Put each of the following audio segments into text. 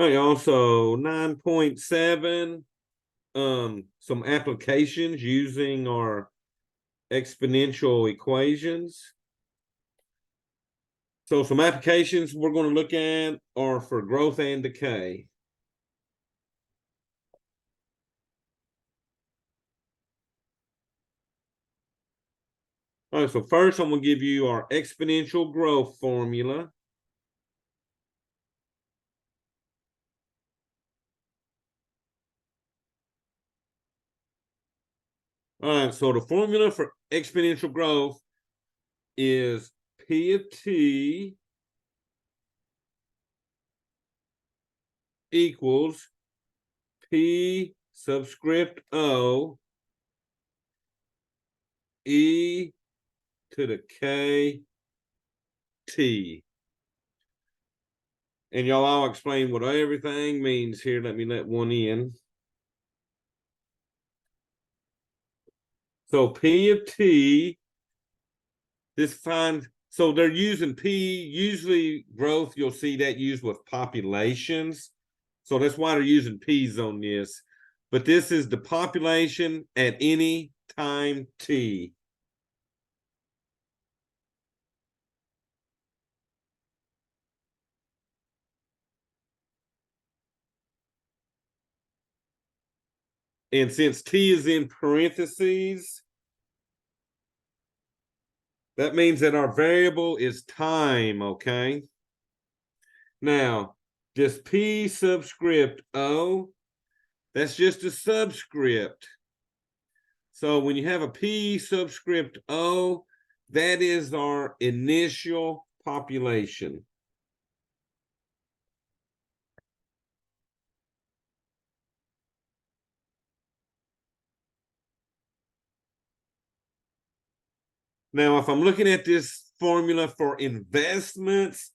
All right, also 9.7, some applications using our exponential equations. So some applications we're going to look at are for growth and decay. All right, so first I'm going to give you our exponential growth formula. All right, so the formula for exponential growth is P of t equals P subscript O e to the k t. And y'all, I'll explain what everything means here. Let me let one in. So P of t, this finds, so they're using P, usually growth, you'll see that used with populations. So that's why they're using P's on this. But this is the population at any time t. And since t is in parentheses, that means that our variable is time, okay? Now, just P subscript O, that's just a subscript. So when you have a P subscript O, that is our initial population. Now, if I'm looking at this formula for investments,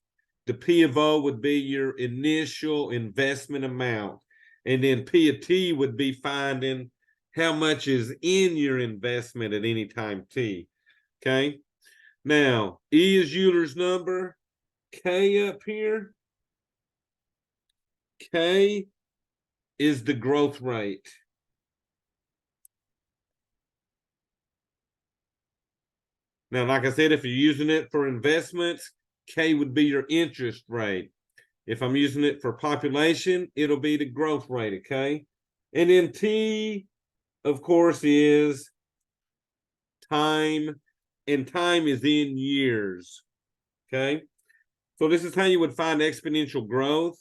the P of O would be your initial investment amount. And then P of T would be finding how much is in your investment at any time T. Okay. Now, E is Euler's number. K up here. K is the growth rate. Now, like I said, if you're using it for investments, K would be your interest rate. If I'm using it for population, it'll be the growth rate, okay? And then T, of course, is time, and time is in years, okay? So this is how you would find exponential growth.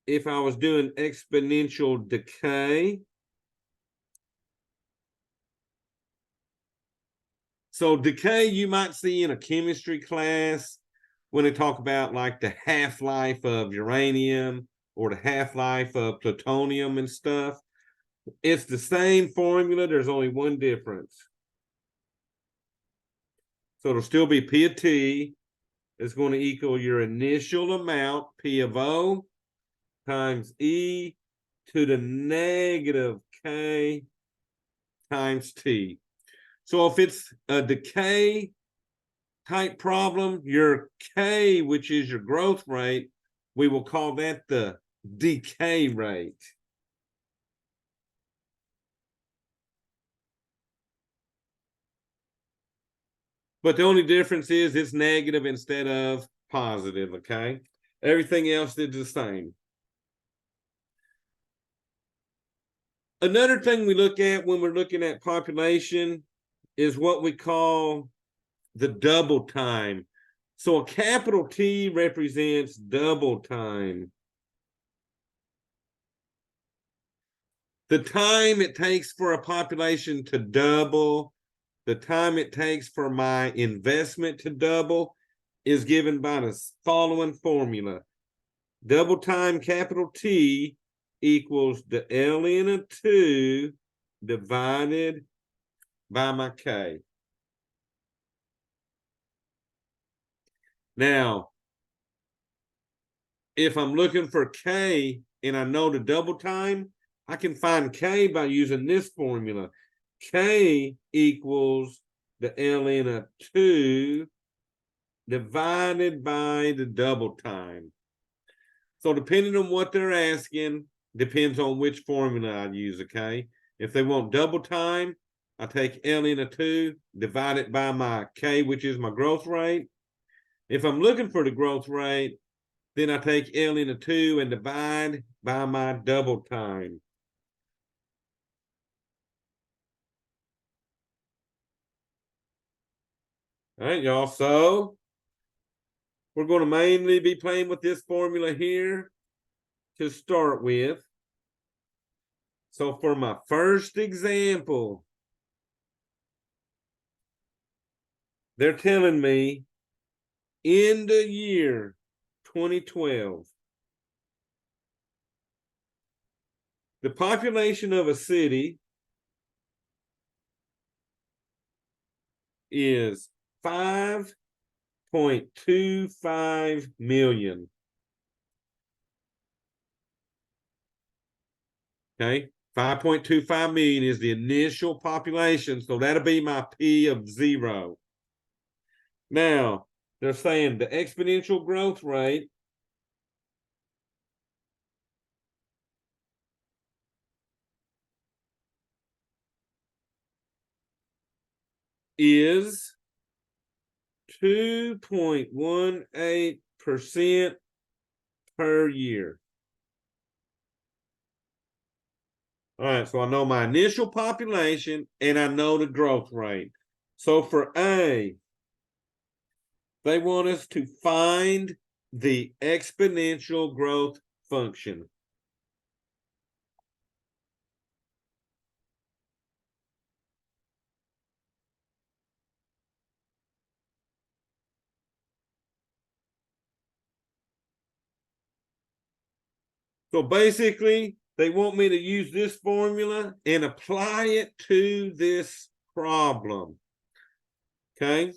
If I was doing exponential decay, so decay you might see in a chemistry class when they talk about like the half-life of uranium or the half-life of plutonium and stuff. It's the same formula. There's only one difference. So it'll still be P of t is going to equal your initial amount, P of O, times E to the negative K times T. So if it's a decay type problem, your K, which is your growth rate, we will call that the decay rate. But the only difference is it's negative instead of positive, okay? Everything else is the same. Another thing we look at when we're looking at population is what we call the double time. So a capital T represents double time. The time it takes for a population to double, the time it takes for my investment to double is given by the following formula. Double time capital T equals the ln of 2 divided by my K. Now, if I'm looking for K and I know the double time, I can find K by using this formula. K equals the ln of 2 divided by the double time. So depending on what they're asking, depends on which formula I use, okay? If they want double time, I take L in a 2, divide it by my K, which is my growth rate. If I'm looking for the growth rate, then I take L in a 2 and divide by my double time. All right, y'all. So we're going to mainly be playing with this formula here to start with. So for my first example, they're telling me in the year 2012, the population of a city is 5.25 million. Okay, 5.25 million is the initial population, so that'll be my P of 0. Now, they're saying the exponential growth rate is 2.18% per year. All right, so I know my initial population and I know the growth rate. So for A, they want us to find the exponential growth function. So basically, they want me to use this formula and apply it to this problem. Okay,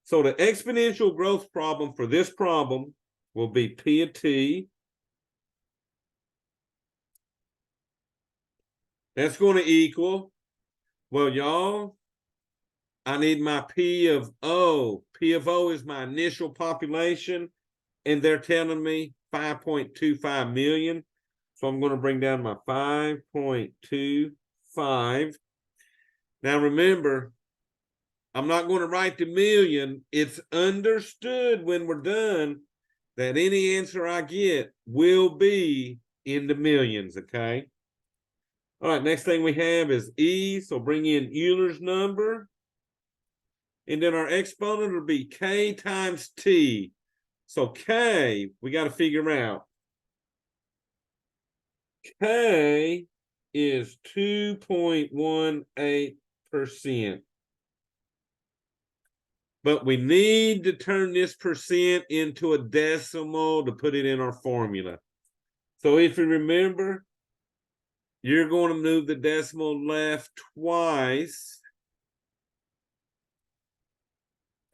so the exponential growth problem for this problem will be P of T. That's going to equal, well, y'all, I need my P of O. P of O is my initial population, and they're telling me 5.25 million. So I'm going to bring down my 5.25. Now remember, I'm not going to write the million. It's understood when we're done that any answer I get will be in the millions, okay? All right, next thing we have is E, so bring in Euler's number. And then our exponent will be K times T. So K, we got to figure out. K is 2.18%. But we need to turn this percent into a decimal to put it in our formula. So if you remember, you're going to move the decimal left twice.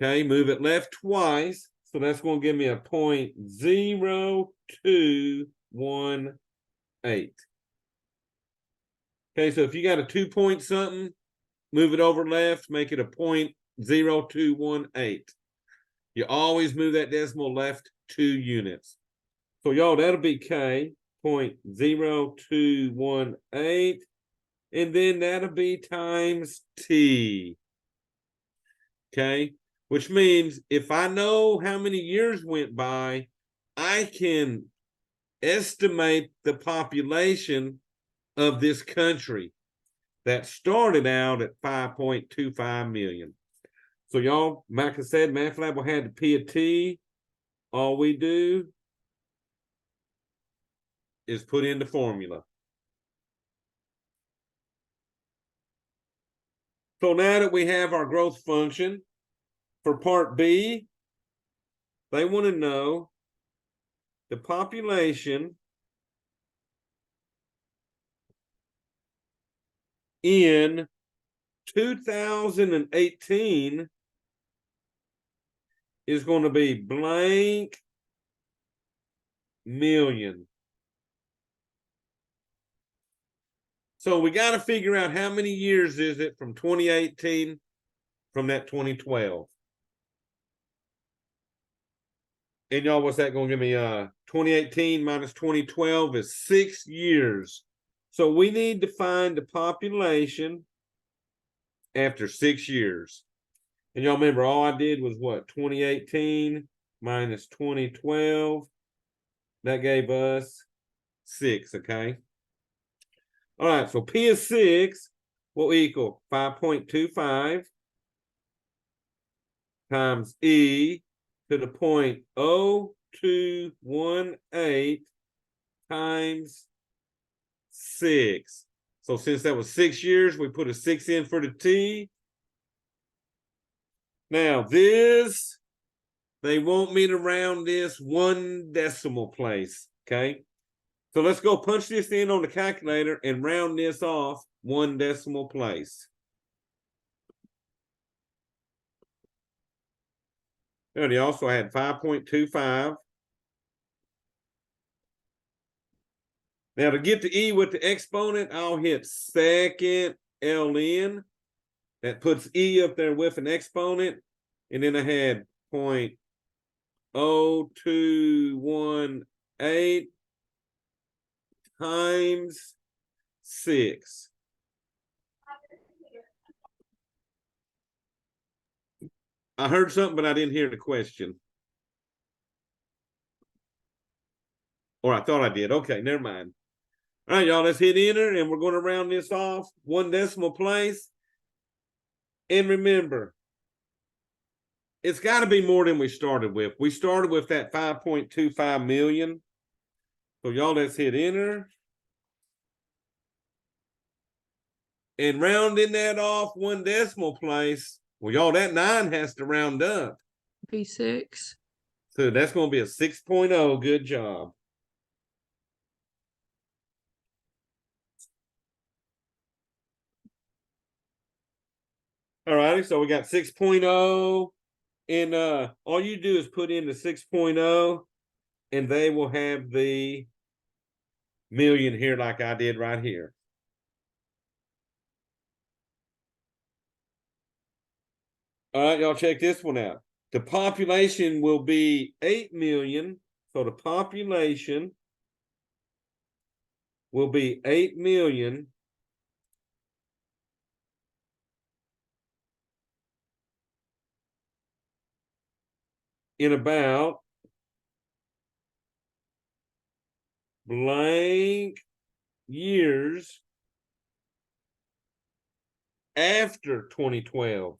Okay, move it left twice. So that's going to give me a 0.0218. Okay, so if you got a 2 point something, move it over left, make it a 0.0218. You always move that decimal left 2 units. So y'all, that'll be K, 0.0218. And then that'll be times T. Okay, which means if I know how many years went by, I can estimate the population of this country that started out at 5.25 million. So y'all, like I said, Math Lab will have the P of T. All we do is put in the formula. So now that we have our growth function for part B, they want to know the population in 2018 is going to be blank million. So we got to figure out how many years is it from 2018 from that 2012. And y'all, what's that going to give me? 2018 minus 2012 is 6 years. So we need to find the population after 6 years. And y'all remember, all I did was what? 2018 minus 2012. That gave us 6, okay? All right, so P of 6 will equal 5.25 times E to the 0.0218 times 6. So since that was 6 years, we put a 6 in for the T. Now this, they want me to round this 1 decimal place, okay? So let's go punch this in on the calculator and round this off 1 decimal place. And he also had 5.25. Now to get the E with the exponent, I'll hit second ln. That puts E up there with an exponent. And then I had 0.0218 times 6. I heard something, but I didn't hear the question. Or I thought I did. Okay, never mind. All right, y'all, let's hit enter, and we're going to round this off 1 decimal place. And remember, it's got to be more than we started with. We started with that 5.25 million. So y'all, let's hit enter. And rounding that off 1 decimal place, well, y'all, that 9 has to round up. Be 6. So that's going to be a 6.0. Good job. All righty, so we got 6.0. And all you do is put in the 6.0, and they will have the million here like I did right here. All right, y'all, check this one out. The population will be 8 million. So the population will be 8 million in about blank years after 2012.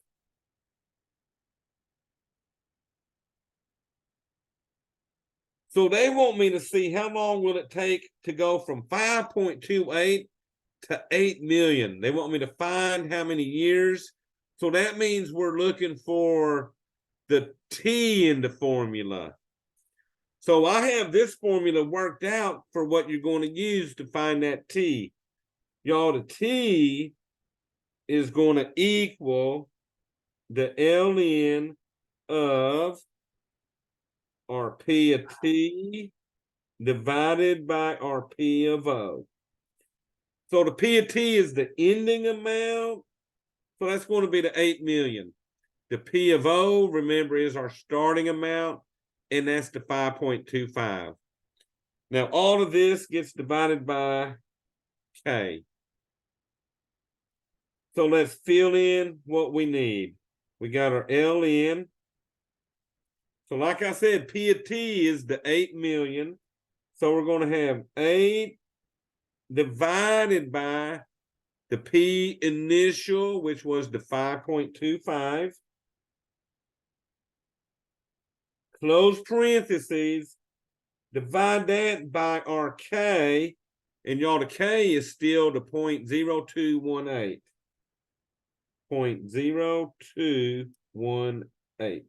So they want me to see how long will it take to go from 5.28 to 8 million. They want me to find how many years. So that means we're looking for the T in the formula. So I have this formula worked out for what you're going to use to find that T. Y'all, the T is going to equal the ln of our P of T divided by our P of O. So the P of T is the ending amount. So that's going to be the 8 million. The P of O, remember, is our starting amount, and that's the 5.25. Now, all of this gets divided by K. So let's fill in what we need. We got our ln. So like I said, P of T is the 8 million. So we're going to have 8 divided by the P initial, which was the 5.25. Close parentheses. Divide that by our K. And y'all, the K is still the 0.0218. 0.0218.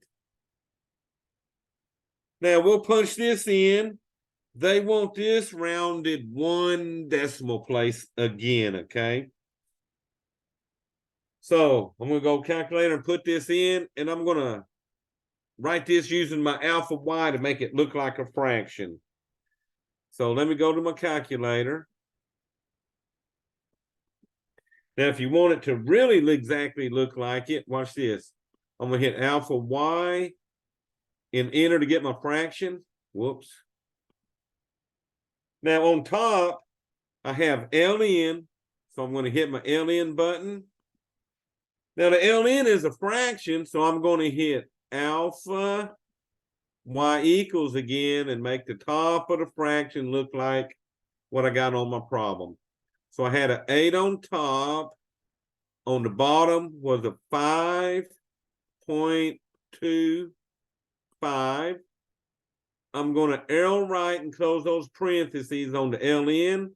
Now we'll punch this in. They want this rounded 1 decimal place again, okay? So I'm going to go calculator and put this in, and I'm going to write this using my alpha Y to make it look like a fraction. So let me go to my calculator. Now, if you want it to really exactly look like it, watch this. I'm going to hit alpha Y, and enter to get my fraction. Whoops. Now on top, I have ln, so I'm going to hit my ln button. Now the ln is a fraction, so I'm going to hit alpha y equals again and make the top of the fraction look like what I got on my problem. So I had an 8 on top. On the bottom was a 5.25. I'm going to arrow right and close those parentheses on the ln.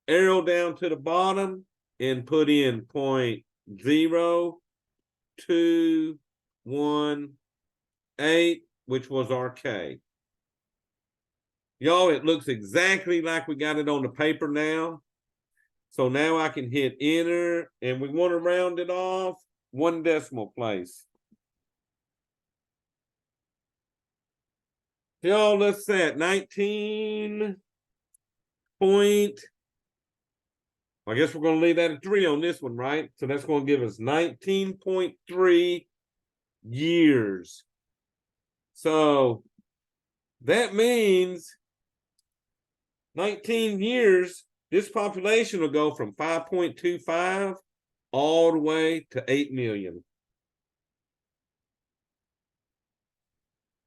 Arrow down to the bottom and put in 0.0218, which was our K. Y'all, it looks exactly like we got it on the paper now. So now I can hit enter, and we want to round it off 1 decimal place. Y'all, let's set 19 point. I guess we're going to leave that at 3 on this one, right? So that's going to give us 19.3 years. So that means 19 years, this population will go from 5.25 all the way to 8 million.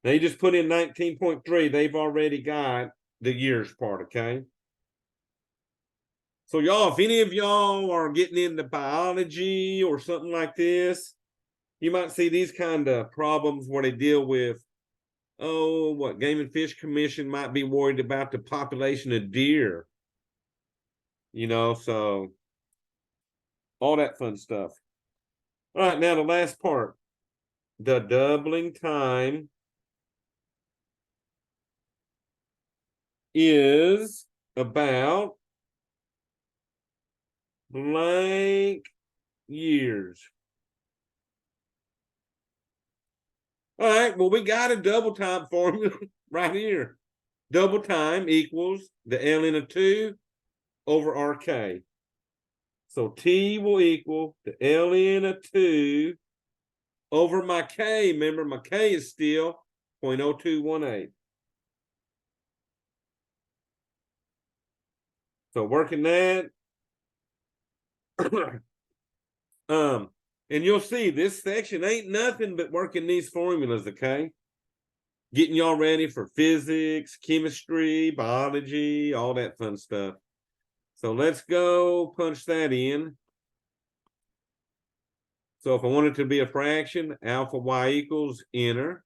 They just put in 19.3. They've already got the years part, okay? So y'all, if any of y'all are getting into biology or something like this, you might see these kind of problems where they deal with, oh, what, Game and Fish Commission might be worried about the population of deer. You know, so all that fun stuff. All right, now the last part. The doubling time is about blank years. All right, well, we got a double time formula right here. Double time equals the ln of 2 over rk. So t will equal the ln of 2 over my k. Remember, my k is still 0.0218. So working that, and you'll see this section ain't nothing but working these formulas, okay? Getting y'all ready for physics, chemistry, biology, all that fun stuff. So let's go punch that in. So if I want it to be a fraction, alpha y equals enter.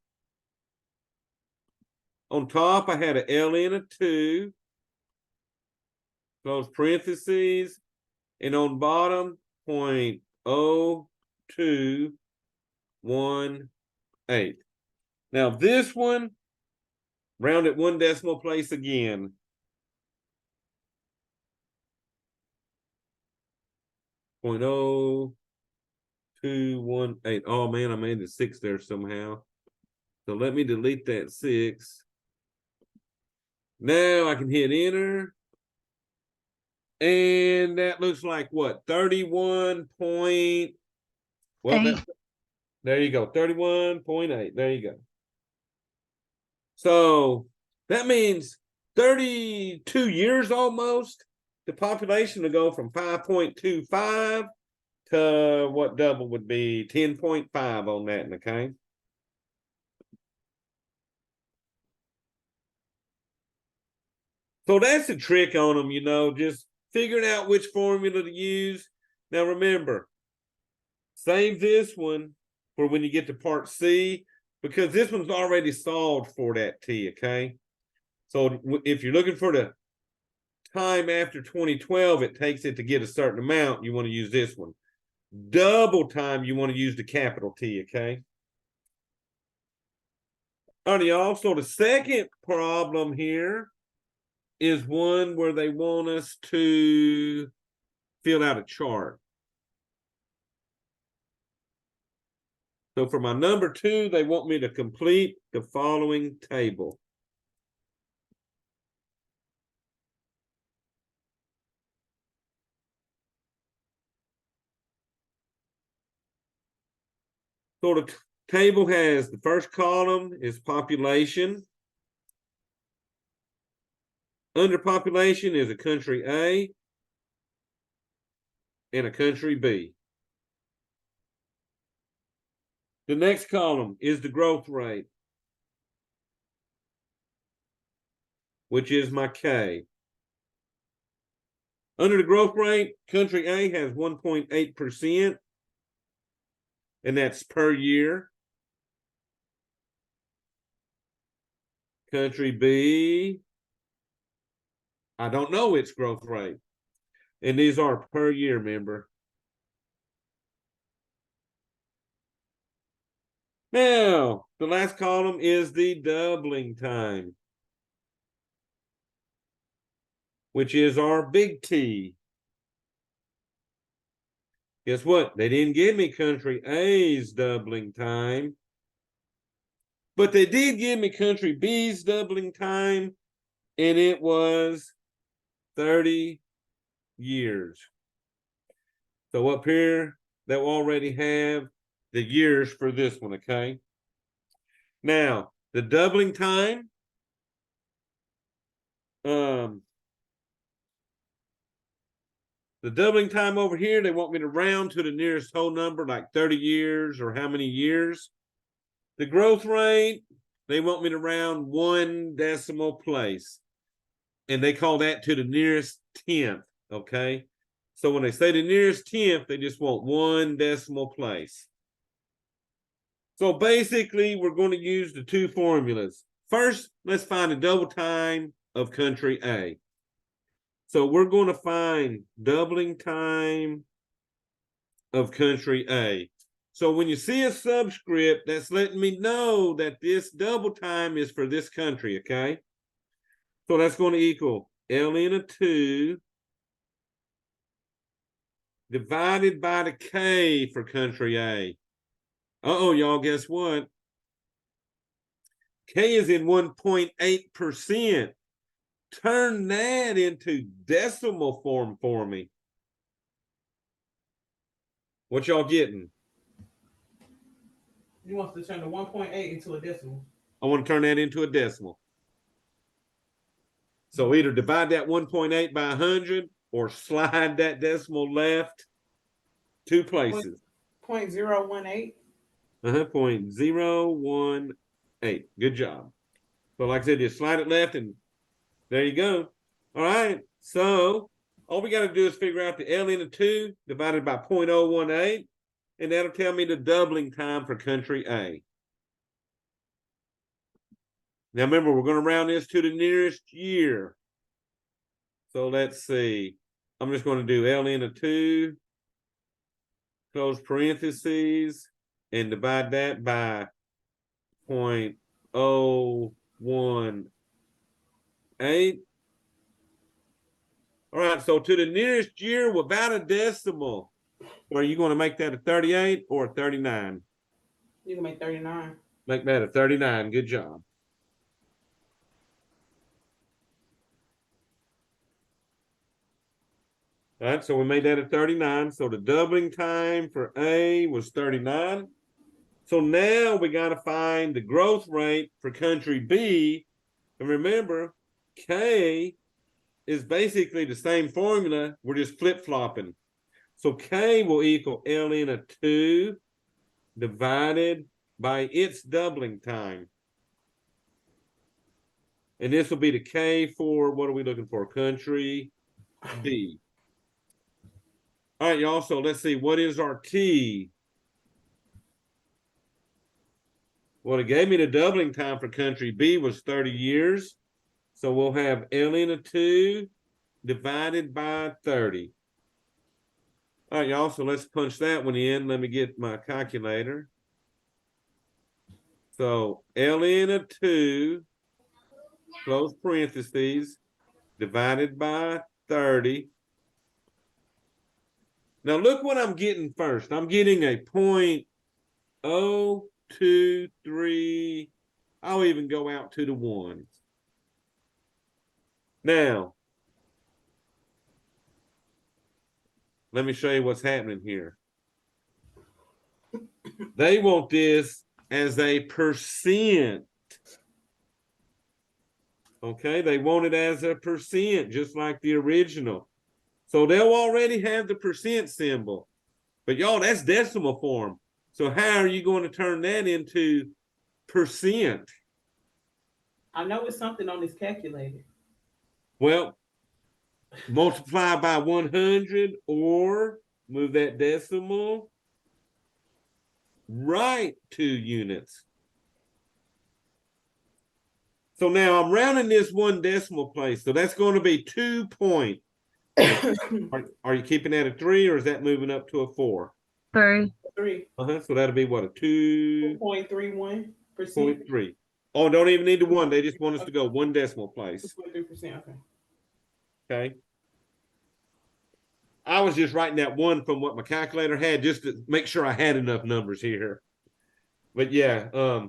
On top, I had an ln of 2, close parentheses, and on bottom, 0.0218. Now this one, round it 1 decimal place again. 0.0218. Oh man, I made the 6 there somehow. So let me delete that 6. Now I can hit enter. And that looks like what? 31 point. Well, there you go. 31.8. There you go. So that means 32 years almost. The population will go from 5.25 to what double would be 10.5 on that, okay? So that's the trick on them, you know, just figuring out which formula to use. Now remember, save this one for when you get to part C, because this one's already solved for that T, okay? So if you're looking for the time after 2012 it takes it to get a certain amount, you want to use this one. Double time, you want to use the capital T, okay? All right, y'all. So the second problem here is one where they want us to fill out a chart. So for my number 2, they want me to complete the following table. So the Table has the first column is population. Under population is a country A and a country B. The next column is the growth rate, which is my K. Under the growth rate, country A has 1.8%, and that's per year. Country B, I don't know its growth rate. And these are per year, remember. Now, the last column is the doubling time, which is our big T. Guess what? They didn't give me country A's doubling time, but they did give me country B's doubling time, and it was 30 years. So up here, they'll already have the years for this one, okay? Now, the doubling time, the doubling time over here, they want me to round to the nearest whole number, like 30 years or how many years. The growth rate, they want me to round 1 decimal place. And they call that to the nearest 10th, okay? So when they say the nearest 10th, they just want 1 decimal place. So basically, we're going to use the two formulas. First, let's find the double time of country A. So we're going to find doubling time of country A. So when you see a subscript, that's letting me know that this double time is for this country, okay? So that's going to equal ln of 2 divided by the K for country A. Uh-oh, y'all, guess what? K is in 1.8%. Turn that into decimal form for me. What y'all getting? You want to turn the 1.8 into a decimal. I want to turn that into a decimal. So either divide that 1.8 by 100 or slide that decimal left 2 places. 0.018. 0.018. Good job. So like I said, just slide it left and there you go. All right. So all we got to do is figure out the ln of 2 divided by 0.018, and that'll tell me the doubling time for country A. Now remember, we're going to round this to the nearest year. So let's see. I'm just going to do ln of 2, close parentheses, and divide that by 0.018. All right, so to the nearest year without a decimal, are you going to make that a 38 or a 39? You can make 39. Make that a 39. Good job. All right, so we made that a 39. So the doubling time for A was 39. So now we got to find the growth rate for country B. And remember, K is basically the same formula. We're just flip-flopping. So K will equal ln of 2 divided by its doubling time. And this will be the K for, what are we looking for? Country B. All right, y'all, so let's see, what is our T? Well, it gave me the doubling time for country B was 30 years. So we'll have ln of 2 divided by 30. All right, y'all, so let's punch that one in. Let me get my calculator. So ln of 2, close parentheses, divided by 30. Now look what I'm getting first. I'm getting a 0.023. I'll even go out to the ones. Now, let me show you what's happening here. They want this as a percent. Okay, they want it as a percent, just like the original. So they'll already have the percent symbol. But y'all, that's decimal form. So how are you going to turn that into percent? I know it's something on this calculator. Well, multiply by 100 or move that decimal right 2 units. So now I'm rounding this 1 decimal place. So that's going to be 2 point. Are you keeping that at 3 or is that moving up to a 4? 3. 3. So that'll be what, a 2.31%. 2.3. Oh, don't even need the 1. They just want us to go 1 decimal place. 2.3%. Okay. Okay. I was just writing that 1 from what my calculator had just to make sure I had enough numbers here. But yeah,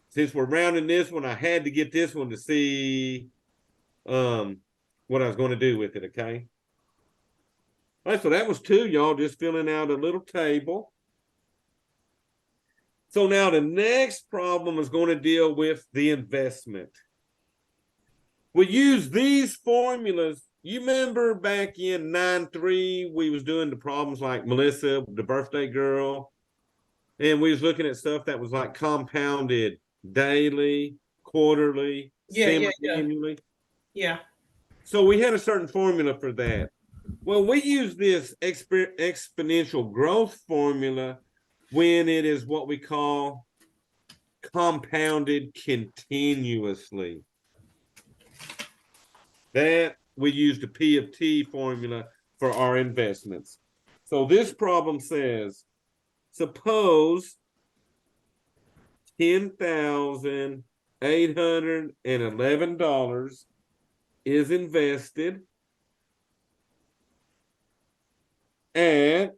since we're rounding this one, I had to get this one to see what I was going to do with it, okay? All right, so that was 2, y'all, just filling out a little table. So now the next problem is going to deal with the investment. We use these formulas. You remember back in 9-3, we was doing the problems like Melissa, the birthday girl, and we was looking at stuff that was like compounded daily, quarterly, semi-annually. Yeah. So we had a certain formula for that. Well, we use this exponential growth formula when it is what we call compounded continuously. That we use the P of T formula for our investments. So this problem says, suppose $10,811 is invested at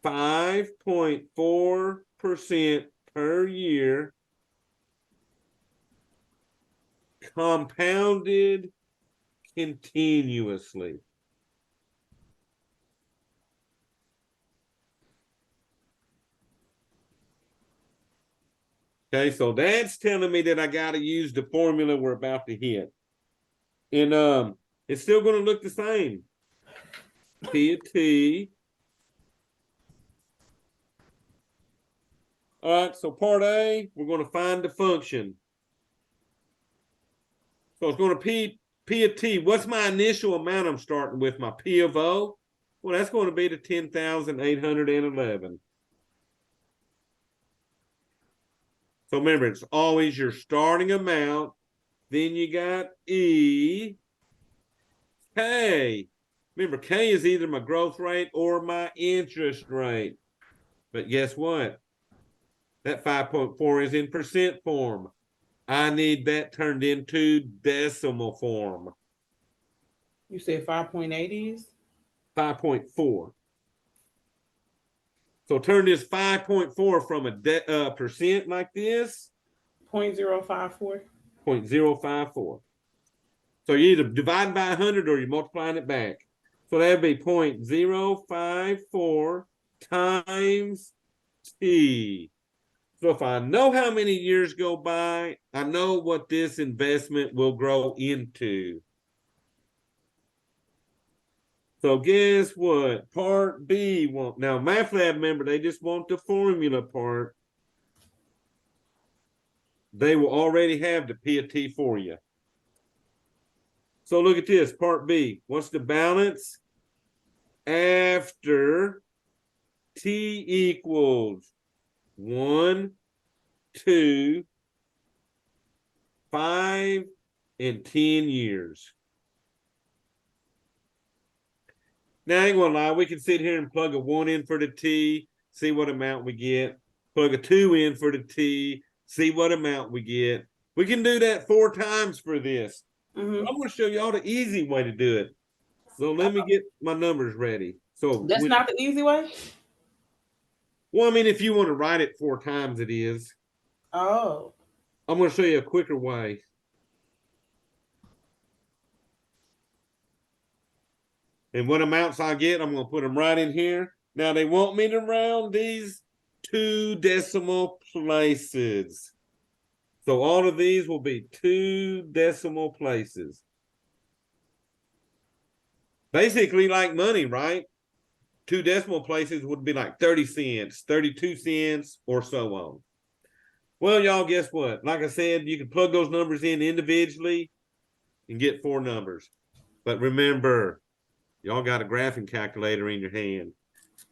5.4% per year, compounded continuously. Okay, so that's telling me that I got to use the formula we're about to hit. And it's still going to look the same. P of T. All right, so part A, we're going to find the function. So it's going to P of T. What's my initial amount I'm starting with? My P of O? Well, that's going to be the 10,811. So remember, it's always your starting amount. Then you got E. K. Remember, K is either my growth rate or my interest rate. But guess what? That 5.4 is in percent form. I need that turned into decimal form. You said 5.8 is? 5.4. So turn this 5.4 from a percent like this. 0.054. 0.054. So you're either dividing by 100 or you're multiplying it back. So that'd be 0.054 times T. So if I know how many years go by, I know what this investment will grow into. So guess what? Part B won't. Now, MathLab, remember, they just want the formula part. They will already have the P of T for you. So look at this, part B. What's the balance? After T equals 1, 2, 5, and 10 years. Now, I ain't gonna lie, we can sit here and plug a 1 in for the T, see what amount we get. Plug a 2 in for the T, see what amount we get. We can do that 4 times for this. Mm-hmm. I'm gonna show y'all the easy way to do it. So let me get my numbers ready. So That's not the easy way? well, I mean, if you want to write it 4 times, it is. Oh. I'm going to show you a quicker way. And what amounts I get, I'm going to put them right in here. Now, they want me to round these 2 decimal places. So all of these will be 2 decimal places. Basically like money, right? 2 decimal places would be like 30 cents, 32 cents, or so on. Well, y'all, guess what? Like I said, you can plug those numbers in individually and get 4 numbers. But remember, y'all got a graphing calculator in your hand.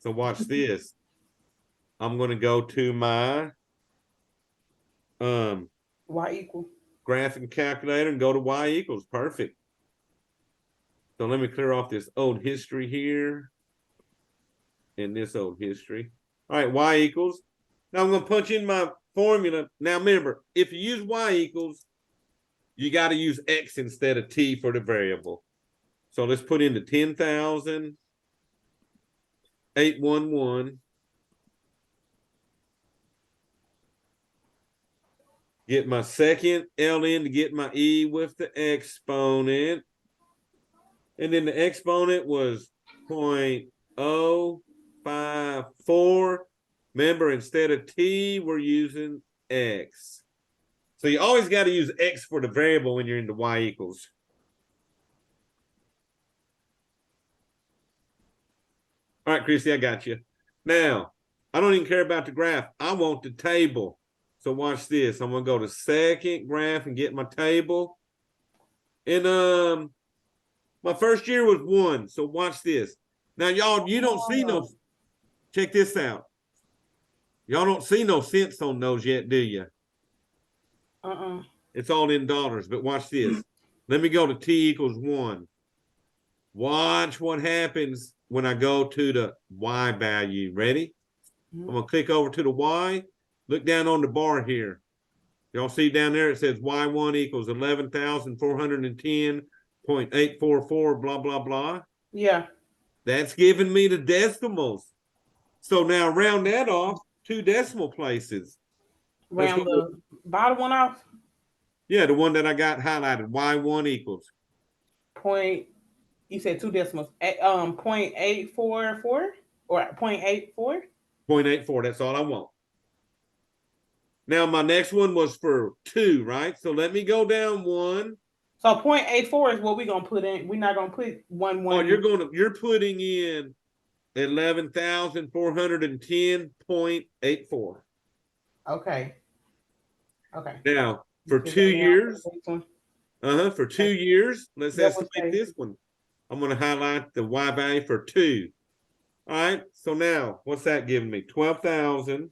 So watch this. I'm going to go to my Y equal. graphing calculator and go to y equals. Perfect. So let me clear off this old history here and this old history. All right, y equals. Now I'm going to punch in my formula. Now remember, if you use y equals, you got to use x instead of t for the variable. So let's put in the 10,000, 811. Get my second ln to get my e with the exponent. And then the exponent was 0.054. Remember, instead of t, we're using x. So you always got to use x for the variable when you're into y equals. All right, Chrissy, I got you. Now, I don't even care about the graph. I want the table. So watch this. I'm going to go to second graph and get my table. And my first year was 1. So watch this. Now, y'all, you don't see no, check this out. Y'all don't see no cents on those yet, do you? It's all in dollars, but watch this. Let me go to t equals 1. Watch what happens when I go to the y value. Ready? I'm going to click over to the y. Look down on the bar here. Y'all see down there it says y1 equals 11,410.844, blah, blah, blah. Yeah. That's giving me the decimals. So now round that off 2 decimal places. Round the bottom one off? Yeah, the one that I got highlighted, y1 equals. Point, you said 2 decimals. 0.844 or 0.84? 0.84, that's all I want. Now my next one was for 2, right? So let me go down 1. So 0.84 is what we're gonna put in. We're not gonna put 1. Oh, you're putting in 11,410.84. Okay. Okay. Now for 2 years. For 2 years, let's estimate this one. I'm going to highlight the y value for 2. All right. So now what's that giving me? 12,000.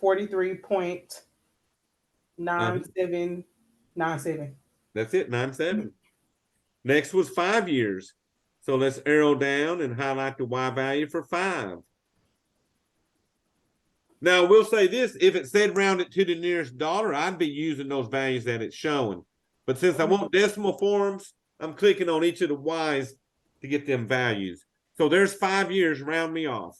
43.9797. That's it, 97. Next was 5 years. So let's arrow down and highlight the y value for 5. Now we'll say this, if it said round it to the nearest dollar, I'd be using those values that it's showing. But since I want decimal forms, I'm clicking on each of the y's to get them values. So there's 5 years, round me off.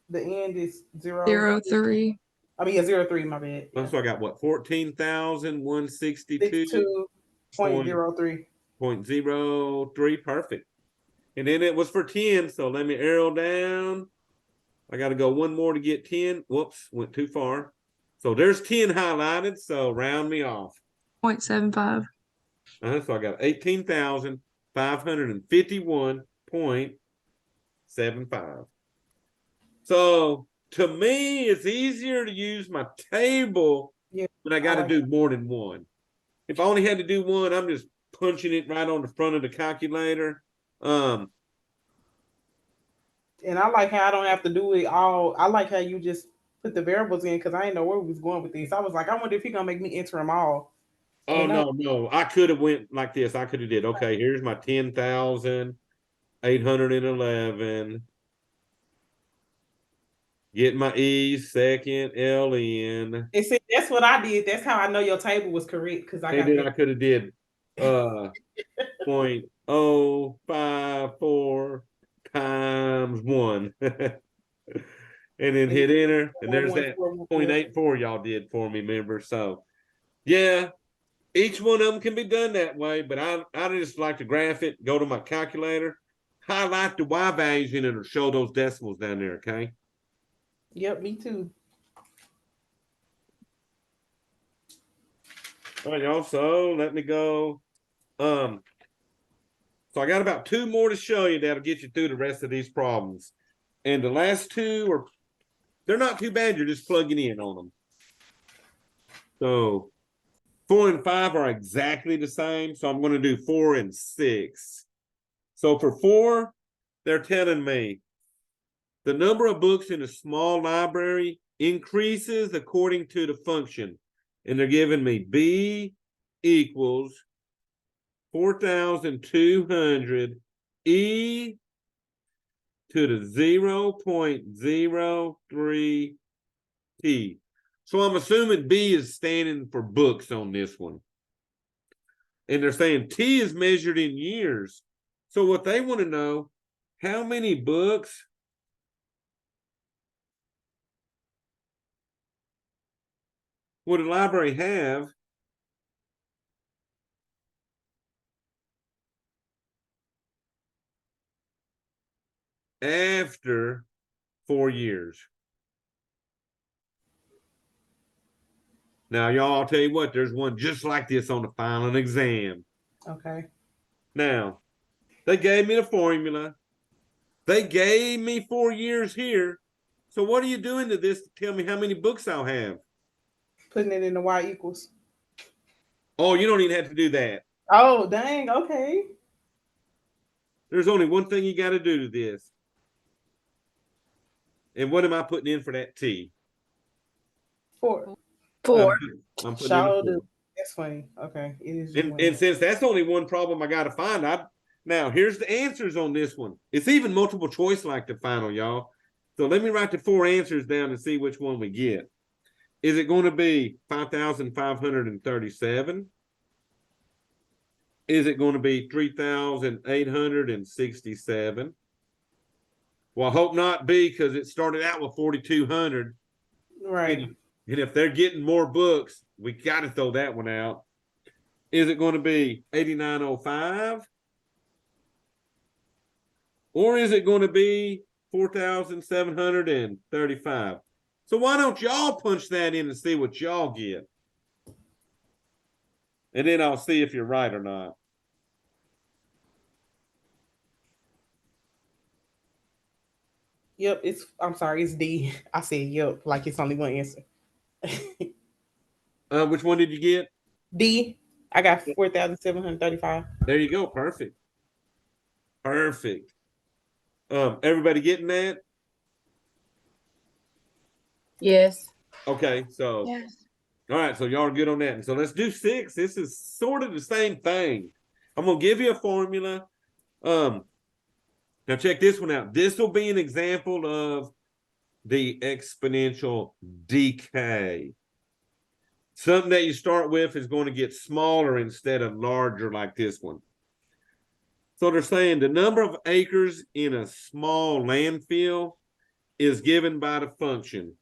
The end is 0.03. I mean, 0.03, my bad. Yeah. So I got what, 14,162? 0.03. 0.03, perfect. And then it was for 10, so let me arrow down. I got to go one more to get 10. Whoops, went too far. So there's 10 highlighted, so round me off. 0.75. So I got 18,551.75. So to me, it's easier to use my table when I got to do more than one. If I only had to do one, I'm just punching it right on the front of the calculator. And I like how I don't have to do it all. I like how you just put the variables in because I didn't know where we was going with this. I was like, I wonder if he's gonna make me enter them all. Oh, no. I could have went like this. I could have did, okay, here's my 10,811. Get my E, second LN. See, that's what I did. That's how I know your table was correct because I could have did 0.054 times 1. And then hit enter, and there's that 0.84 y'all did for me, remember? So yeah, each one of them can be done that way, but I just like to graph it, go to my calculator, highlight the Y values, and it'll show those decimals down there, okay? Yep, me too. All right, y'all. So let me go. So I got about 2 more to show you that'll get you through the rest of these problems. And the last 2 are, they're not too bad. You're just plugging in on them. So 4 and 5 are exactly the same. So I'm going to do 4 and 6. So for 4, they're telling me the number of books in a small library increases according to the function. And they're giving me B equals 4,200 E to the 0.03 T. So I'm assuming B is standing for books on this one. And they're saying T is measured in years. So what they want to know, how many books would a library have after 4 years? Now, y'all, I'll tell you what, there's one just like this on the final exam. Okay. Now, they gave me the formula. They gave me 4 years here. So what are you doing to this to tell me how many books I'll have? Putting it in the y equals. Oh, you don't even have to do that. Oh, dang. Okay. There's only one thing you got to do to this. And what am I putting in for that T? 4. 4. I'm putting in a 4. That's funny. Okay. It is. And since that's only one problem I got to find, now here's the answers on this one. It's even multiple choice like the final, y'all. So let me write the 4 answers down and see which one we get. Is it going to be 5,537? Is it going to be 3,867? Well, I hope not be, because it started out with 4,200. Right. And if they're getting more books, we got to throw that one out. Is it going to be 8,905? Or is it going to be 4,735? So why don't y'all punch that in and see what y'all get? And then I'll see if you're right or not. Yep. I'm sorry. It's D. I said yep. Like it's only one answer. Which one did you get? D. I got 4,735. There you go. Perfect. Perfect. Everybody getting that? Yes. Okay, so Yes. all right, so y'all are good on that. And so let's do 6. This is sort of the same thing. I'm gonna give you a formula. Now check this one out. This will be an example of the exponential decay. Something that you start with is going to get smaller instead of larger like this one. So they're saying the number of acres in a small landfill is given by the function.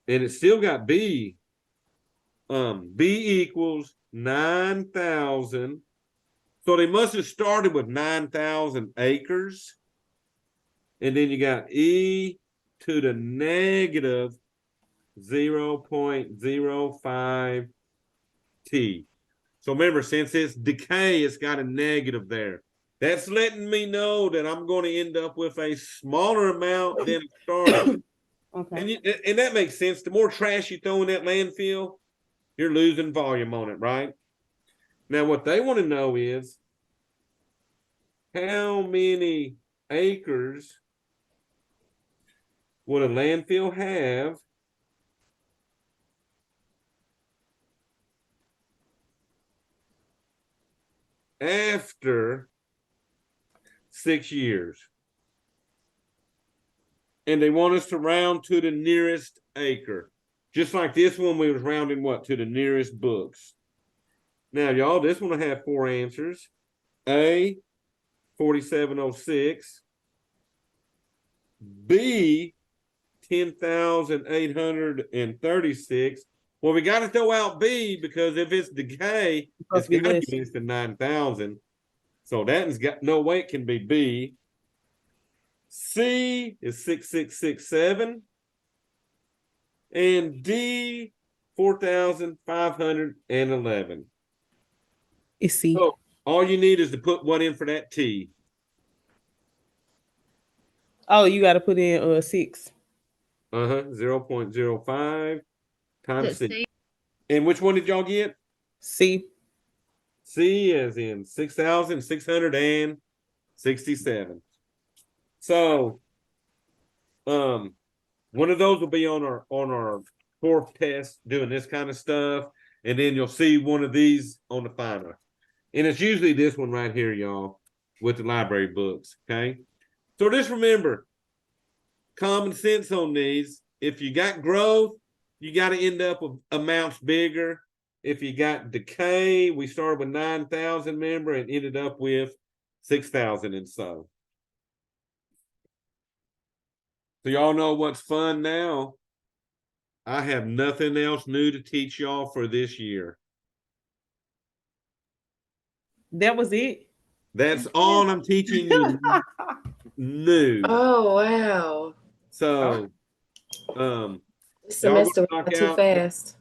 And it's still got B. B equals 9,000. So they must have started with 9,000 acres. And then you got E to the negative 0.05 T. So remember, since it's decay, it's got a negative there. That's letting me know that I'm going to end up with a smaller amount than it started. Okay. And that makes sense. The more trash you throw in that landfill, you're losing volume on it, right? Now, what they want to know is how many acres would a landfill have after 6 years? And they want us to round to the nearest acre. Just like this one, we was rounding what? To the nearest books. Now, y'all, this one will have 4 answers. A, 4,706. B, 10,836. Well, we got to throw out B because if it's decay, it's got to be less than 9,000. So that has got no way it can be B. C is 6667. And D, 4,511. It's C. So all you need is to put one in for that T. Oh, you got to put in 6. 0.05 times Put C. And which one did y'all get? C. C as in 6,667. So one of those will be on our fourth test doing this kind of stuff. And then you'll see one of these on the final. And it's usually this one right here, y'all, with the library books. Okay. So just remember, common sense on these. If you got growth, you got to end up with amounts bigger. If you got decay, we started with 9,000, remember, and ended up with 6,000 and so. So y'all know what's fun now. I have nothing else new to teach y'all for this year. That was it. That's all I'm teaching you new. Oh, wow. So, This y'all gonna semester knock went too out. fast.